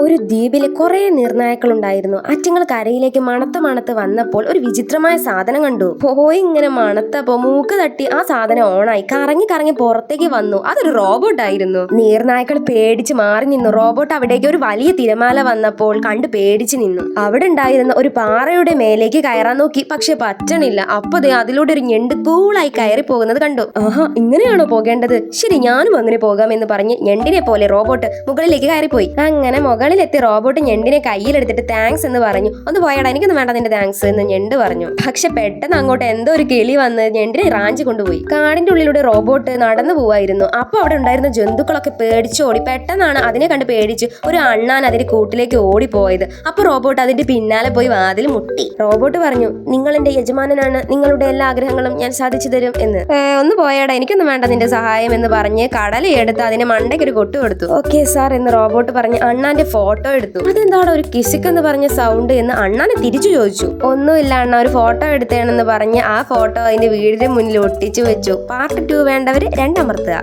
ഒരു ദ്വീപിലെ കുറെ നീർനായക്കളുണ്ടായിരുന്നു. അറ്റങ്ങൾ കരയിലേക്ക് മണത്ത് വന്നപ്പോൾ ഒരു വിചിത്രമായ സാധനം കണ്ടു. പോയി ഇങ്ങനെ മണത്തപ്പോ മൂക്ക് തട്ടി ആ സാധനം ഓണായി കറങ്ങി പുറത്തേക്ക് വന്നു. അതൊരു റോബോട്ട് ആയിരുന്നു. നീർനായക്കൾ പേടിച്ച് മാറി നിന്നു. റോബോട്ട് അവിടേക്ക് ഒരു വലിയ തിരമാല വന്നപ്പോൾ കണ്ടു പേടിച്ച് നിന്നു. അവിടെ ഉണ്ടായിരുന്ന ഒരു പാറയുടെ മേലേക്ക് കയറാൻ നോക്കി, പക്ഷെ പറ്റണില്ല. അപ്പൊ അതിലൂടെ ഒരു ഞണ്ട് കൂളായി കയറി പോകുന്നത് കണ്ടു. ആഹാ, ഇങ്ങനെയാണോ പോകേണ്ടത്? ശരി, ഞാനും അങ്ങനെ പോകാം എന്ന് പറഞ്ഞ് ഞണ്ടിനെ പോലെ റോബോട്ട് മുകളിലേക്ക് കയറിപ്പോയി. അങ്ങനെ മുകളിലെത്തി റോബോട്ട് ഞണ്ടിനെ കയ്യിലെടുത്തിട്ട് താങ്ക്സ് എന്ന് പറഞ്ഞു. ഒന്ന് പോയാടാ, എനിക്കൊന്നും വേണ്ട നിന്റെ താങ്ക്സ് എന്ന് ഞണ്ട് പറഞ്ഞു. പക്ഷെ പെട്ടെന്ന് അങ്ങോട്ട് എന്തോ ഒരു കിളി വന്ന് ഞണ്ടിനെ റാഞ്ചി കൊണ്ടുപോയി. കാടിന്റെ ഉള്ളിലൂടെ റോബോട്ട് നടന്നു പോവായിരുന്നു. അപ്പൊ അവിടെ ഉണ്ടായിരുന്ന ജന്തുക്കളൊക്കെ പേടിച്ചോടി. പെട്ടെന്നാണ് അതിനെ കണ്ട് പേടിച്ച് ഒരു അണ്ണാൻ അതിന്റെ കൂട്ടിലേക്ക് ഓടിപ്പോയത്. അപ്പൊ റോബോട്ട് അതിന്റെ പിന്നാലെ പോയി വാതിൽ മുട്ടി. റോബോട്ട് പറഞ്ഞു, നിങ്ങൾ എന്റെ യജമാനനാണ്, നിങ്ങളുടെ എല്ലാ ആഗ്രഹങ്ങളും ഞാൻ സാധിച്ചു തരും എന്ന്. ഒന്ന് പോയാടാ, എനിക്കൊന്നും വേണ്ട നിന്റെ സഹായം എന്ന് പറഞ്ഞ് കടലയെടുത്ത് അതിനെ മണ്ടയ്ക്ക് ഒരു കൊട്ടു കൊടുത്തു. ഓക്കെ സാർ എന്ന് റോബോട്ട് പറഞ്ഞ് അണ്ണാന്റെ ഫോട്ടോ എടുത്തു. അതെന്താണ് ഒരു കിസിക്ക് എന്ന് പറഞ്ഞ സൗണ്ട് എന്ന് അണ്ണാനെ തിരിച്ചു ചോദിച്ചു. ഒന്നുമില്ല അണ്ണ, ഒരു ഫോട്ടോ എടുത്തേണെന്ന് പറഞ്ഞ് ആ ഫോട്ടോ അതിന്റെ വീടിന്റെ മുന്നിൽ ഒട്ടിച്ചു വെച്ചു. പാർട്ട് 2 വേണ്ടവര് 2 അമർത്തുക.